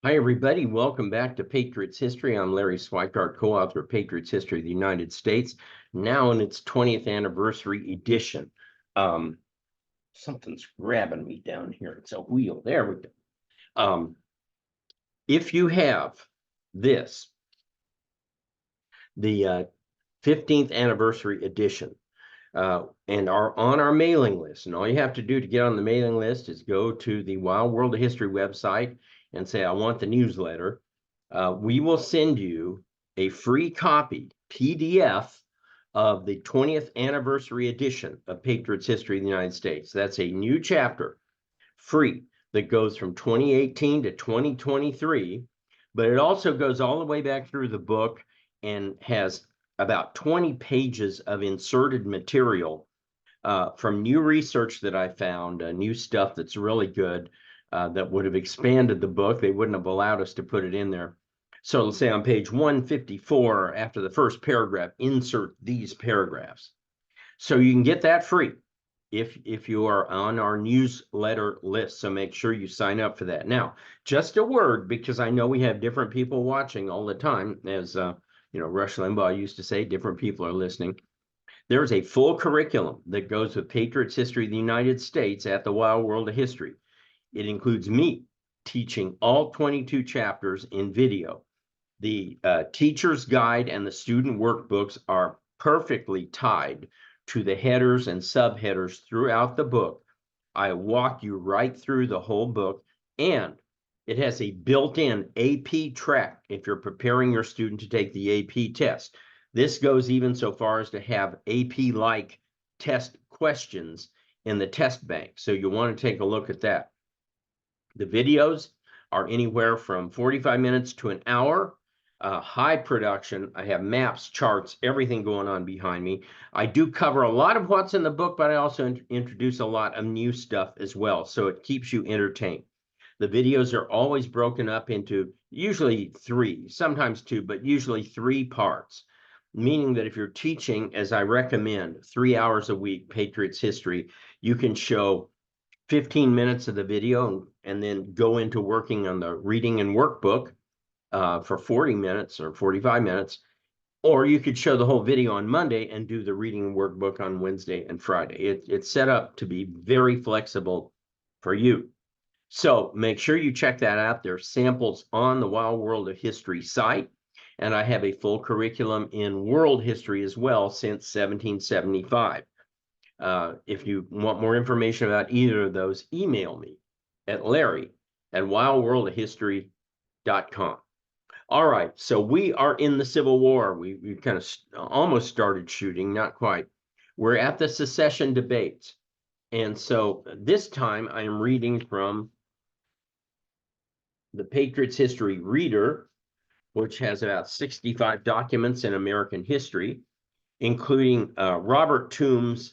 Hi, everybody. Welcome back to Patriots History. I'm Larry Swikart, co-author of Patriots History of the United States, now in its 20th anniversary edition. Something's grabbing me down here. It's a wheel. There we go. If you have this, the 15th anniversary edition, and are on our mailing list, and all you have to do to get on the mailing list is go to the Wild World of History website and say, I want the newsletter. We will send you a free copy, PDF, of the 20th anniversary edition of Patriots History of the United States. That's a new chapter, free, that goes from 2018 to 2023, but it also goes all the way back through the book and has about 20 pages of inserted material from new research that I found, new stuff that's really good, that would have expanded the book. They wouldn't have allowed us to put it in there. So let's say on page 154, after the first paragraph, insert these paragraphs. So you can get that free if you are on our newsletter list. So make sure you sign up for that. Now, just a word, because I know we have different people watching all the time. As Rush Limbaugh used to say, different people are listening. There's a full curriculum that goes with Patriots History of the United States at the Wild World of History. It includes me teaching all 22 chapters in video. The teacher's guide and the student workbooks are perfectly tied to the headers and subheaders throughout the book. I walk you right through the whole book, and it has a built-in AP track if you're preparing your student to take the AP test. This goes even so far as to have AP-like test questions in the test bank, so you want to take a look at that. The videos are anywhere from 45 minutes to an hour. High production. I have maps, charts, everything going on behind me. I do cover a lot of what's in the book, but I also introduce a lot of new stuff as well, so it keeps you entertained. The videos are always broken up into usually 3, sometimes 2, but usually 3 parts, meaning that if you're teaching, as I recommend, 3 hours a week, Patriots History, you can show 15 minutes of the video and then go into working on the reading and workbook for 40 minutes or 45 minutes, or you could show the whole video on Monday and do the reading workbook on Wednesday and Friday. It's set up to be very flexible for you. So make sure you check that out. There's samples on the Wild World of History site, and I have a full curriculum in world history as well since 1775. If you want more information about either of those, email me at larry@wildworldofhistory.com. All right, so we are in the Civil War. We kind of almost started shooting, not quite. We're at the secession debates. And so this time I am reading from the Patriots History Reader, which has about 65 documents in American history, including Robert Toombs'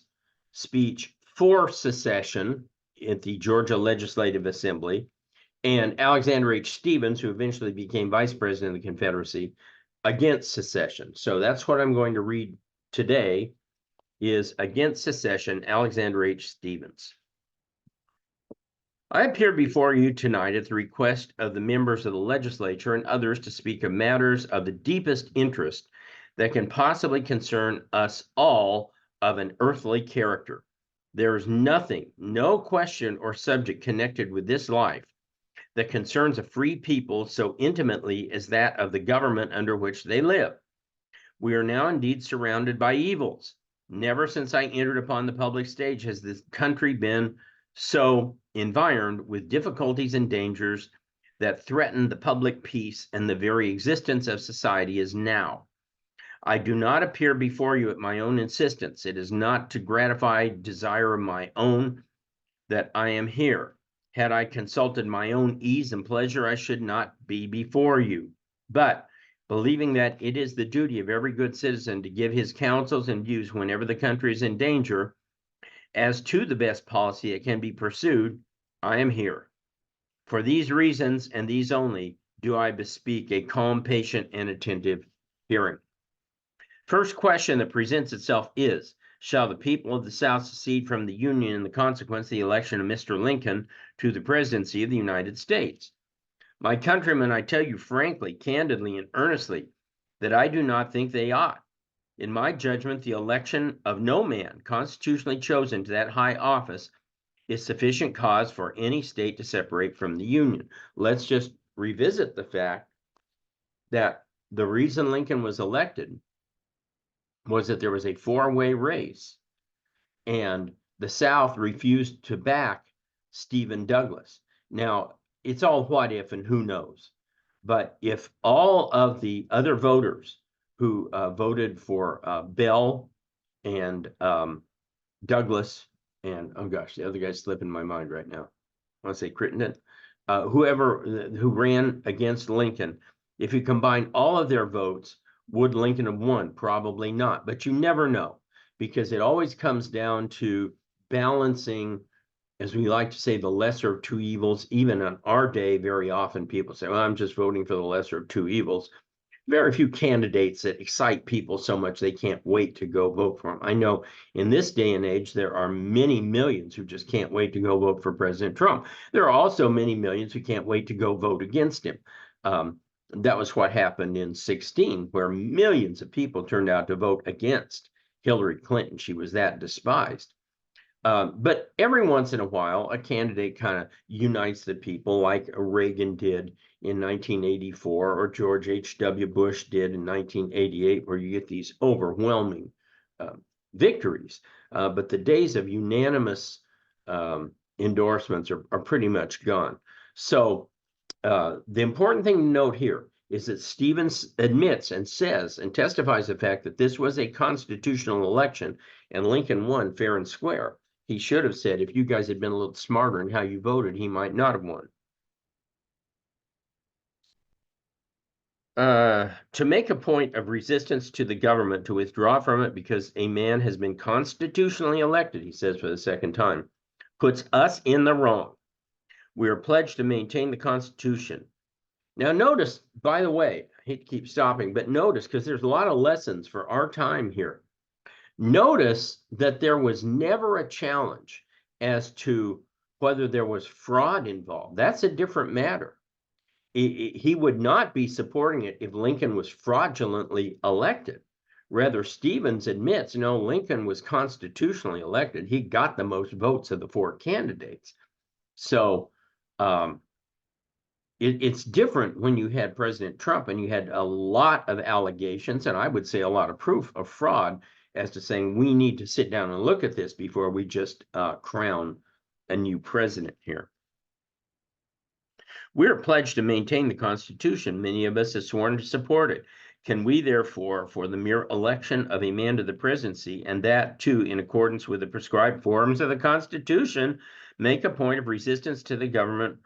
speech for secession at the Georgia Legislative Assembly, and Alexander H. Stephens, who eventually became vice president of the Confederacy, against secession. So that's what I'm going to read today, is Against Secession, Alexander H. Stephens. I appear before you tonight at the request of the members of the legislature and others to speak of matters of the deepest interest that can possibly concern us all of an earthly character. There is nothing, no question or subject connected with this life that concerns a free people so intimately as that of the government under which they live. We are now indeed surrounded by evils. Never since I entered upon the public stage has this country been so environed with difficulties and dangers that threaten the public peace and the very existence of society as now. I do not appear before you at my own insistence. It is not to gratify desire of my own that I am here. Had I consulted my own ease and pleasure, I should not be before you. But believing that it is the duty of every good citizen to give his counsels and views whenever the country is in danger, as to the best policy that can be pursued, I am here. For these reasons and these only do I bespeak a calm, patient, and attentive hearing. First question that presents itself is, shall the people of the South secede from the Union in the consequence of the election of Mr. Lincoln to the presidency of the United States? My countrymen, I tell you frankly, candidly, and earnestly that I do not think they ought. In my judgment, the election of no man constitutionally chosen to that high office is sufficient cause for any state to separate from the Union. Let's just revisit the fact that the reason Lincoln was elected was that there was a four-way race, and the South refused to back Stephen Douglas. Now, it's all what if and who knows. But if all of the other voters who voted for Bell and Douglas and, oh gosh, the other guy's slipping my mind right now. I want to say Crittenden, whoever who ran against Lincoln, if you combine all of their votes, would Lincoln have won? Probably not, but you never know, because it always comes down to balancing, as we like to say, the lesser of two evils. Even in our day, very often people say, well, I'm just voting for the lesser of two evils. Very few candidates that excite people so much they can't wait to go vote for them. I know in this day and age, there are many millions who just can't wait to go vote for President Trump. There are also many millions who can't wait to go vote against him. That was what happened in 2016, where millions of people turned out to vote against Hillary Clinton. She was that despised. But every once in a while, a candidate kind of unites the people, like Reagan did in 1984, or George H.W. Bush did in 1988, where you get these overwhelming victories. But the days of unanimous endorsements are pretty much gone. So the important thing to note here is that Stevens admits and says and testifies the fact that this was a constitutional election and Lincoln won fair and square. He should have said, if you guys had been a little smarter in how you voted, he might not have won. To make a point of resistance to the government, to withdraw from it because a man has been constitutionally elected, he says for the second time, puts us in the wrong. We are pledged to maintain the Constitution. Now notice, by the way, I hate to keep stopping, but notice, because there's a lot of lessons for our time here. Notice that there was never a challenge as to whether there was fraud involved. That's a different matter. He would not be supporting it if Lincoln was fraudulently elected. Rather, Stevens admits, no, Lincoln was constitutionally elected. He got the most votes of the four candidates. So it's different when you had President Trump and you had a lot of allegations, and I would say a lot of proof of fraud, as to saying we need to sit down and look at this before we just crown a new president here. We're pledged to maintain the Constitution. Many of us have sworn to support it. Can we, therefore, for the mere election of a man to the presidency, and that, too, in accordance with the prescribed forms of the Constitution, make a point of resistance to the government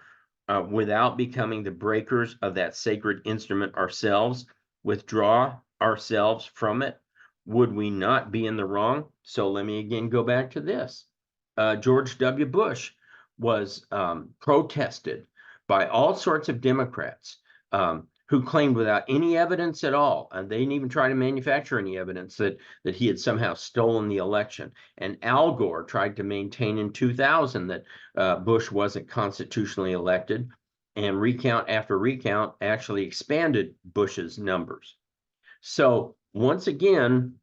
without becoming the breakers of that sacred instrument ourselves, withdraw ourselves from it? Would we not be in the wrong? So let me again go back to this. George W. Bush was protested by all sorts of Democrats who claimed without any evidence at all, and they didn't even try to manufacture any evidence that he had somehow stolen the election. And Al Gore tried to maintain in 2000 that Bush wasn't constitutionally elected, and recount after recount actually expanded Bush's numbers. So once again,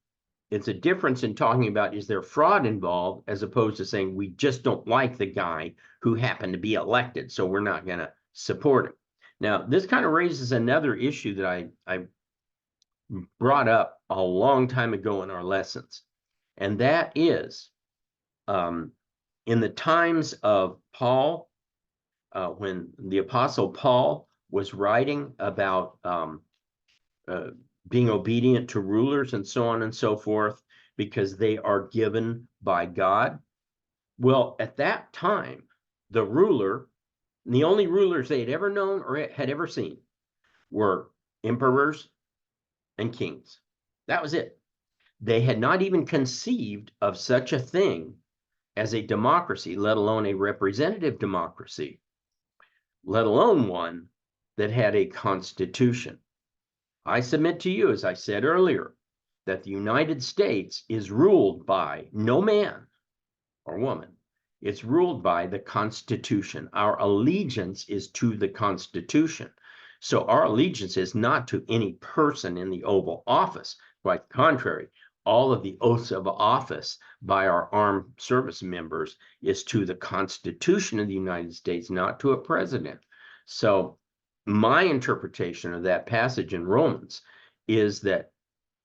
it's a difference in talking about, is there fraud involved, as opposed to saying we just don't like the guy who happened to be elected, so we're not going to support him. Now, this kind of raises another issue that I brought up a long time ago in our lessons, and that is in the times of Paul, when the Apostle Paul was writing about being obedient to rulers and so on and so forth, because they are given by God. Well, at that time, the ruler, the only rulers they had ever known or had ever seen, were emperors and kings. That was it. They had not even conceived of such a thing as a democracy, let alone a representative democracy, let alone one that had a constitution. I submit to you, as I said earlier, that the United States is ruled by no man or woman It's ruled by the Constitution. Our allegiance is to the Constitution. So our allegiance is not to any person in the Oval Office. Quite the contrary, all of the oaths of office by our armed service members is to the Constitution of the United States, not to a president. So my interpretation of that passage in Romans is that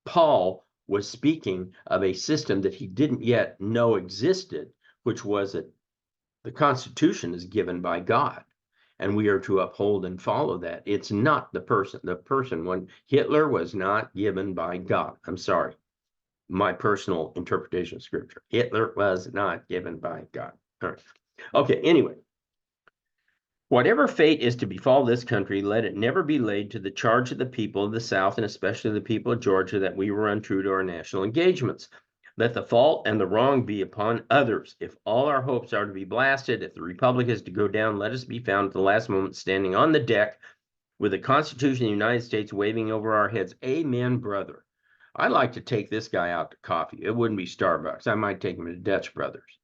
Paul was speaking of a system that he didn't yet know existed, which was that the Constitution is given by God, and we are to uphold and follow that. It's not the person. The person, when Hitler was not given by God. I'm sorry, my personal interpretation of Scripture. Hitler was not given by God. All right. Okay, anyway. Whatever fate is to befall this country, let it never be laid to the charge of the people of the South, and especially the people of Georgia, that we were untrue to our national engagements. Let the fault and the wrong be upon others. If all our hopes are to be blasted, if the Republic is to go down, let us be found at the last moment standing on the deck with the Constitution of the United States waving over our heads. Amen, brother. I'd like to take this guy out to coffee. It wouldn't be Starbucks. I might take him to Dutch Brothers.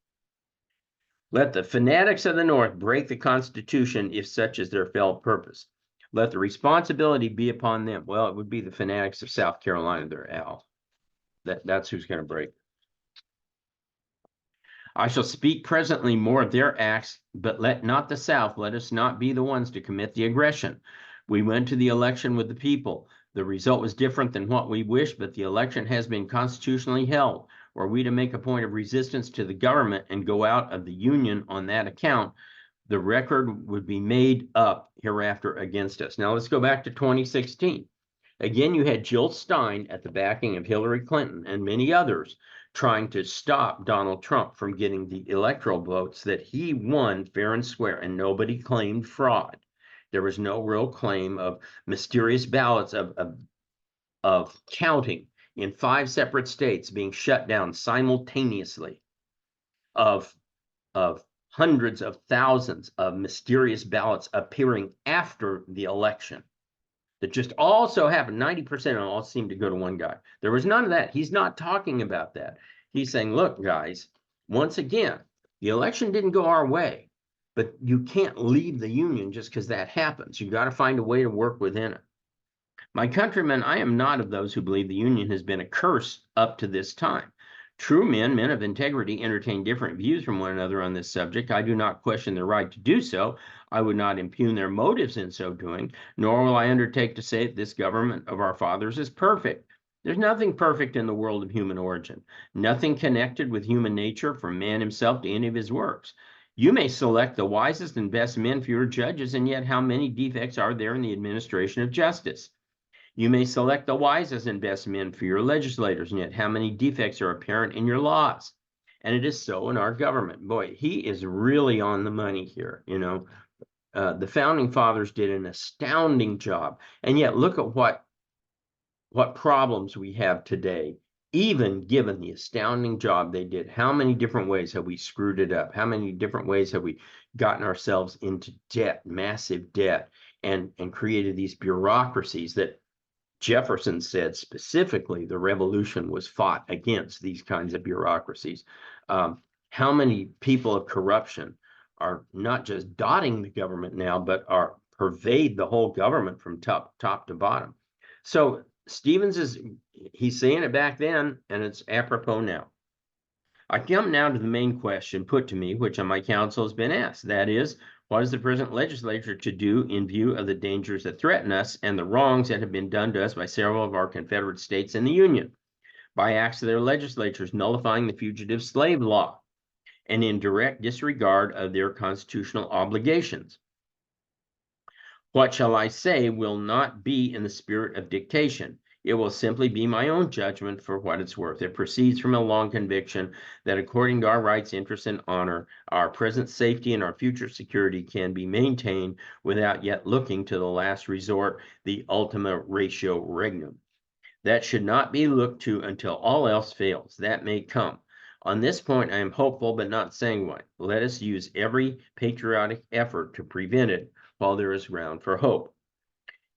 Let the fanatics of the North break the Constitution if such is their fell purpose. Let the responsibility be upon them. Well, it would be the fanatics of South Carolina, they're Al. That's who's going to break it. I shall speak presently more of their acts, but let not the South, let us not be the ones to commit the aggression. We went to the election with the people. The result was different than what we wished, but the election has been constitutionally held. Were we to make a point of resistance to the government and go out of the Union on that account, the record would be made up hereafter against us. Now let's go back to 2016. Again, you had Jill Stein at the backing of Hillary Clinton and many others trying to stop Donald Trump from getting the electoral votes that he won fair and square, and nobody claimed fraud. There was no real claim of mysterious ballots of counting in 5 separate states being shut down simultaneously, of hundreds of thousands of mysterious ballots appearing after the election that just also happened. 90% of all seemed to go to one guy. There was none of that. He's not talking about that. He's saying, look, guys, once again, the election didn't go our way, but you can't leave the Union just because that happens. You got to find a way to work within it. My countrymen, I am not of those who believe the Union has been a curse up to this time. True men, men of integrity, entertain different views from one another on this subject. I do not question their right to do so. I would not impugn their motives in so doing, nor will I undertake to say that this government of our fathers is perfect. There's nothing perfect in the world of human origin, nothing connected with human nature from man himself to any of his works. You may select the wisest and best men for your judges, and yet how many defects are there in the administration of justice? You may select the wisest and best men for your legislators, and yet how many defects are apparent in your laws? And it is so in our government. Boy, he is really on the money here. You know, the founding fathers did an astounding job, and yet look at what problems we have today. Even given the astounding job they did, how many different ways have we screwed it up? How many different ways have we gotten ourselves into debt, massive debt, and created these bureaucracies that Jefferson said specifically the revolution was fought against these kinds of bureaucracies. How many people of corruption are not just dotting the government now, but are pervade the whole government from top to bottom. So Stevens he's saying it back then, and it's apropos now. I come now to the main question put to me, which on my counsel has been asked. That is, what is the present legislature to do in view of the dangers that threaten us and the wrongs that have been done to us by several of our Confederate states in the Union, by acts of their legislatures nullifying the fugitive slave law and in direct disregard of their constitutional obligations? What shall I say will not be in the spirit of dictation. It will simply be my own judgment for what it's worth. It proceeds from a long conviction that according to our rights, interests, and honor, our present safety and our future security can be maintained without yet looking to the last resort, the ultima ratio regnum. That should not be looked to until all else fails. That may come. On this point, I am hopeful but not sanguine. Let us use every patriotic effort to prevent it while there is ground for hope.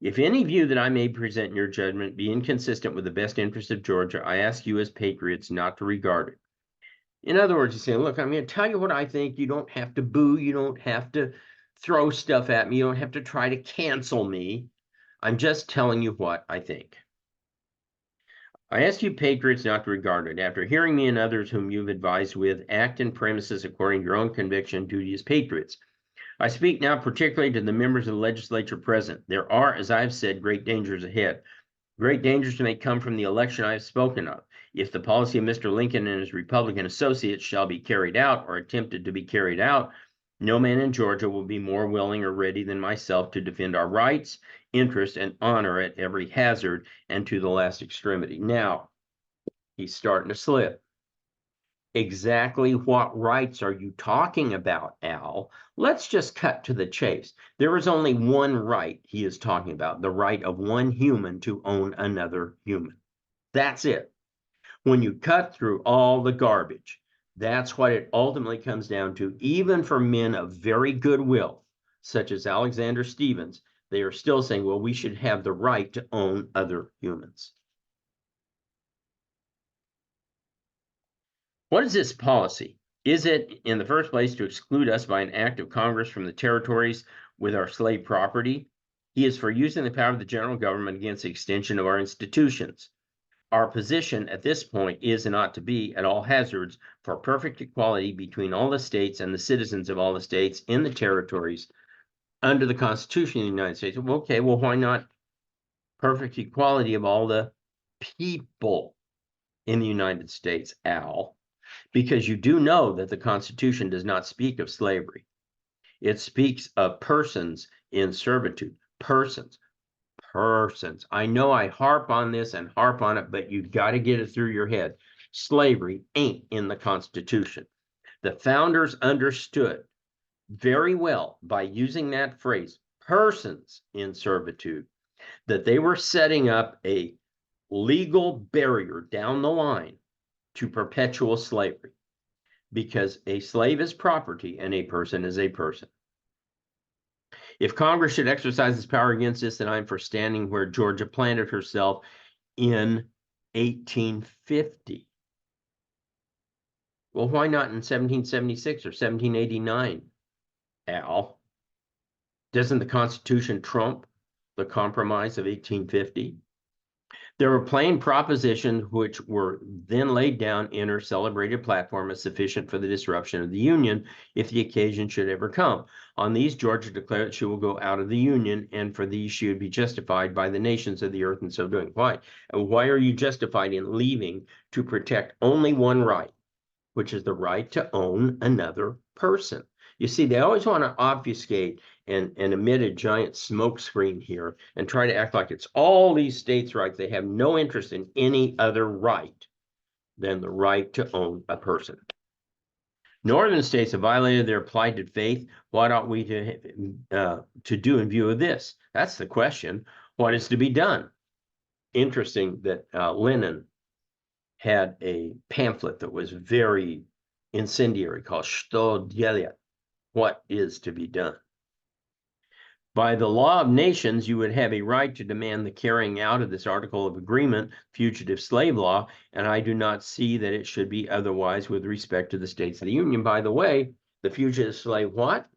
If any view that I may present in your judgment be inconsistent with the best interest of Georgia, I ask you as patriots not to regard it. In other words, he's saying, look, I'm going to tell you what I think. You don't have to boo. You don't have to throw stuff at me. You don't have to try to cancel me. I'm just telling you what I think. I ask you, patriots, not to regard it. After hearing me and others whom you've advised with, act in premises according to your own conviction, duty as patriots. I speak now particularly to the members of the legislature present. There are, as I have said, great dangers ahead. Great dangers may come from the election I have spoken of. If the policy of Mr. Lincoln and his Republican associates shall be carried out or attempted to be carried out, no man in Georgia will be more willing or ready than myself to defend our rights, interest, and honor at every hazard and to the last extremity. Now, he's starting to slip. Exactly what rights are you talking about, Al? Let's just cut to the chase. There is only one right he is talking about, the right of one human to own another human. That's it. When you cut through all the garbage, that's what it ultimately comes down to. Even for men of very good will, such as Alexander Stevens, they are still saying, well, we should have the right to own other humans. What is this policy? Is it, in the first place, to exclude us by an act of Congress from the territories with our slave property? He is for using the power of the general government against the extension of our institutions. Our position at this point is and ought to be, at all hazards, for perfect equality between all the states and the citizens of all the states in the territories under the Constitution of the United States. Okay, well, why not perfect equality of all the people in the United States, Al? Because you do know that the Constitution does not speak of slavery. It speaks of persons in servitude. Persons. I know I harp on this and harp on it, but you've got to get it through your head. Slavery ain't in the Constitution. The founders understood very well by using that phrase, persons in servitude, that they were setting up a legal barrier down the line to perpetual slavery, because a slave is property and a person is a person. If Congress should exercise its power against this, then I'm for standing where Georgia planted herself in 1850. Well, why not in 1776 or 1789, Al? Doesn't the Constitution trump the Compromise of 1850? There were plain propositions which were then laid down in her celebrated platform as sufficient for the disruption of the Union if the occasion should ever come. On these, Georgia declared that she will go out of the Union, and for these she would be justified by the nations of the earth in so doing. Why? And why are you justified in leaving to protect only one right, which is the right to own another person? You see, they always want to obfuscate and emit a giant smokescreen here and try to act like it's all these states' rights. They have no interest in any other right than the right to own a person. Northern states have violated their plighted faith. What ought we to do in view of this? That's the question. What is to be done? Interesting that Lenin had a pamphlet that was very incendiary called Что делать? What is to be done? By the law of nations, you would have a right to demand the carrying out of this article of agreement, fugitive slave law, and I do not see that it should be otherwise with respect to the states of the Union. By the way, the fugitive slave what?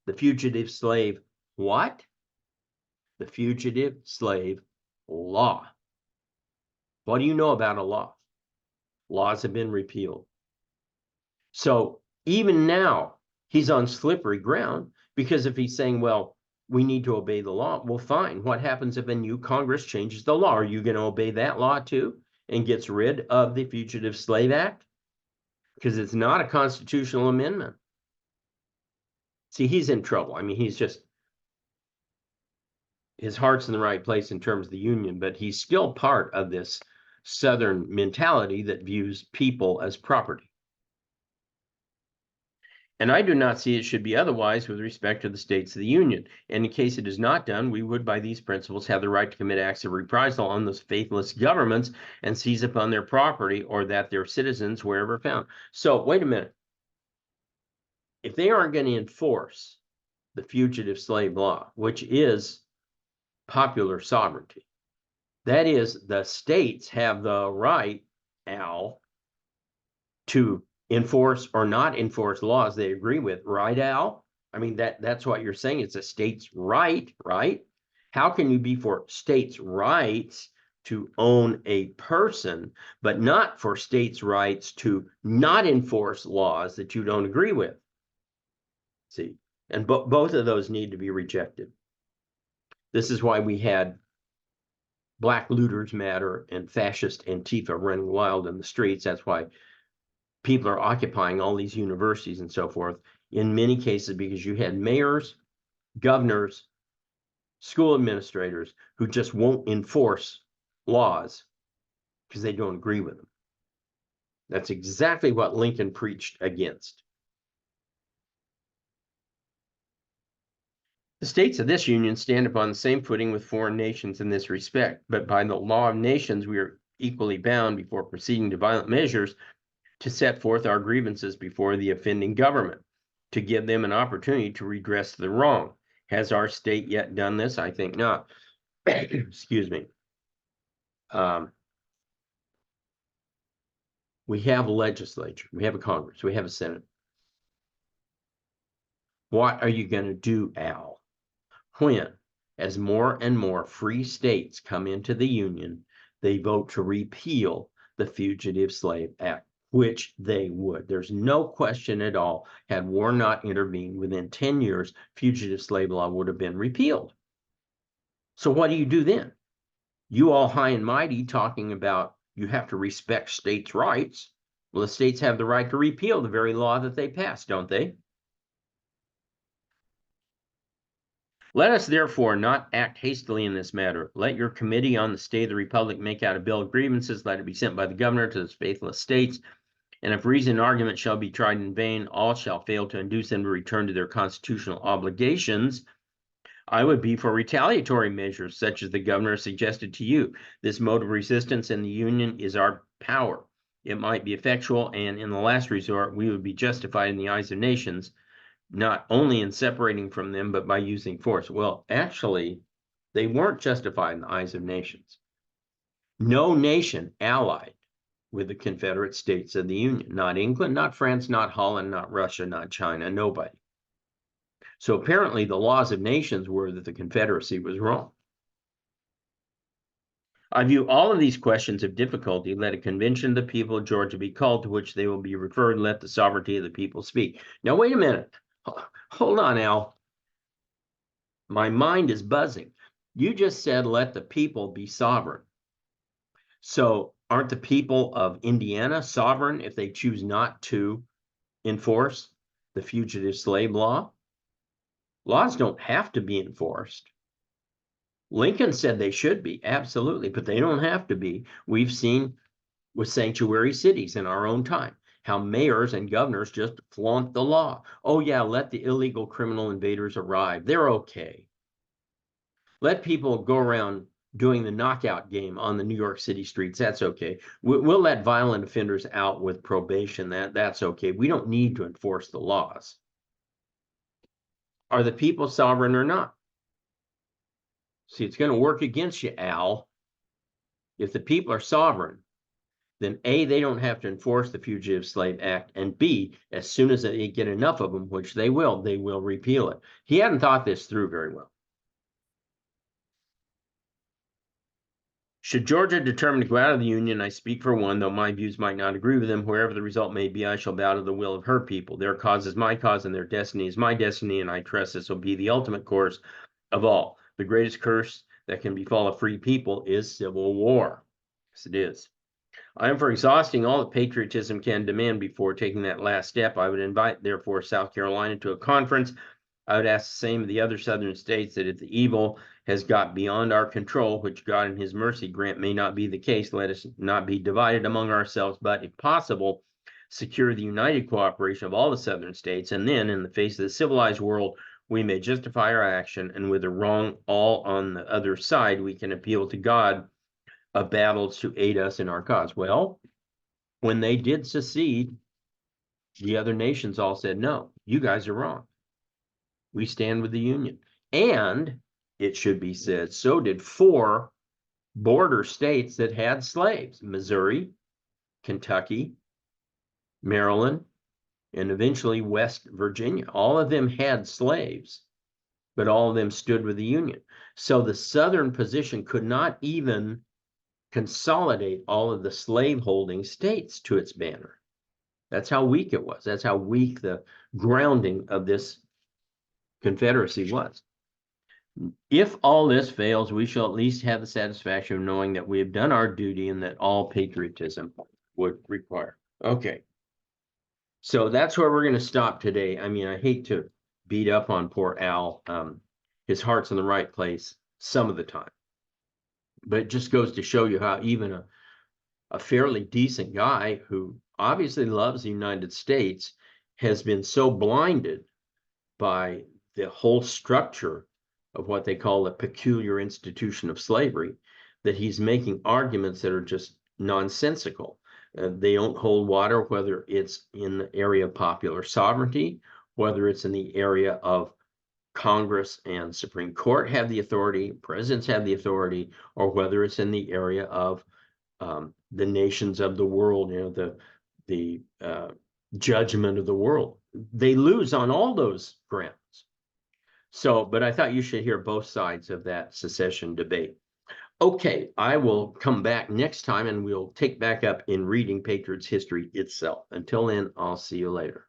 The fugitive slave what? The fugitive slave law. What do you know about a law? Laws have been repealed. So even now, he's on slippery ground, because if he's saying, well, we need to obey the law, well, fine. What happens if a new Congress changes the law? Are you going to obey that law too and gets rid of the Fugitive Slave Act? Because it's not a constitutional amendment. See, he's in trouble. I mean, his heart's in the right place in terms of the Union, but he's still part of this Southern mentality that views people as property. And I do not see it should be otherwise with respect to the states of the Union. And in case it is not done, we would, by these principles, have the right to commit acts of reprisal on those faithless governments and seize upon their property, or that their citizens wherever found. So wait a minute. If they aren't going to enforce the fugitive slave law, which is popular sovereignty, that is, the states have the right, Al, to enforce or not enforce laws they agree with, right, Al? I mean, that's what you're saying. It's a state's right, right? How can you be for states' rights to own a person, but not for states' rights to not enforce laws that you don't agree with? See, and both of those need to be rejected. This is why we had Black Looters Matter and fascist Antifa running wild in the streets. That's why people are occupying all these universities and so forth, in many cases because you had mayors, governors, school administrators who just won't enforce laws because they don't agree with them. That's exactly what Lincoln preached against. The states of this union stand upon the same footing with foreign nations in this respect, but by the law of nations we are equally bound before proceeding to violent measures to set forth our grievances before the offending government, to give them an opportunity to redress the wrong. Has our state yet done this? I think not. Excuse me. We have a legislature, we have a Congress, we have a Senate. What are you going to do, Al, when, as more and more free states come into the Union, they vote to repeal the Fugitive Slave Act, which they would. There's no question at all. Had war not intervened, within 10 years, fugitive slave law would have been repealed. So what do you do then? You all high and mighty talking about you have to respect states' rights. Well, the states have the right to repeal the very law that they passed, don't they? Let us therefore not act hastily in this matter. Let your committee on the state of the republic make out a bill of grievances. Let it be sent by the governor to the faithless states. And if reason and argument shall be tried in vain, all shall fail to induce them to return to their constitutional obligations. I would be for retaliatory measures, such as the governor suggested to you. This mode of resistance in the Union is our power. It might be effectual, and in the last resort, we would be justified in the eyes of nations, not only in separating from them, but by using force. Well, actually, they weren't justified in the eyes of nations. No nation allied with the Confederate States of the Union. Not England, not France, not Holland, not Russia, not China, nobody. So apparently the laws of nations were that the Confederacy was wrong. I view all of these questions of difficulty. Let a convention of the people of Georgia be called, to which they will be referred. Let the sovereignty of the people speak. Now, wait a minute. Hold on, Al. My mind is buzzing. You just said, let the people be sovereign. So aren't the people of Indiana sovereign if they choose not to enforce the fugitive slave law? Laws don't have to be enforced. Lincoln said they should be, absolutely, but they don't have to be. We've seen with sanctuary cities in our own time how mayors and governors just flaunt the law. Oh yeah, let the illegal criminal invaders arrive. They're okay. Let people go around doing the knockout game on the New York City streets. That's okay. We'll let violent offenders out with probation. That's okay. We don't need to enforce the laws. Are the people sovereign or not? See, it's going to work against you, Al. If the people are sovereign, then A, they don't have to enforce the Fugitive Slave Act, and B, as soon as they get enough of them, which they will repeal it. He hadn't thought this through very well. Should Georgia determine to go out of the Union, I speak for one, though my views might not agree with them, wherever the result may be, I shall bow to the will of her people. Their cause is my cause, and their destiny is my destiny, and I trust this will be the ultimate course of all. The greatest curse that can befall a free people is civil war. Yes, it is. I am for exhausting all that patriotism can demand before taking that last step. I would invite, therefore, South Carolina to a conference. I would ask the same of the other southern states, that if the evil has got beyond our control, which God in his mercy grant may not be the case, let us not be divided among ourselves, but if possible, secure the united cooperation of all the southern states, and then, in the face of the civilized world, we may justify our action, and with the wrong all on the other side, we can appeal to God of battles to aid us in our cause. Well, when they did secede, the other nations all said, no, you guys are wrong. We stand with the Union. And it should be said, so did 4 border states that had slaves: Missouri, Kentucky, Maryland, and eventually West Virginia. All of them had slaves, but all of them stood with the Union. So the Southern position could not even consolidate all of the slaveholding states to its banner. That's how weak it was. That's how weak the grounding of this Confederacy was. If all this fails, we shall at least have the satisfaction of knowing that we have done our duty and that all patriotism would require. Okay. So that's where we're going to stop today. I mean, I hate to beat up on poor Al. His heart's in the right place some of the time. But it just goes to show you how even a fairly decent guy who obviously loves the United States has been so blinded by the whole structure of what they call the peculiar institution of slavery that he's making arguments that are just nonsensical. They don't hold water, whether it's in the area of popular sovereignty, whether it's in the area of Congress and Supreme Court have the authority, presidents have the authority, or whether it's in the area of the nations of the world, you know, the judgment of the world. They lose on all those grounds. So, but I thought you should hear both sides of that secession debate. Okay, I will come back next time and we'll take back up in reading Patriot's history itself. Until then, I'll see you later.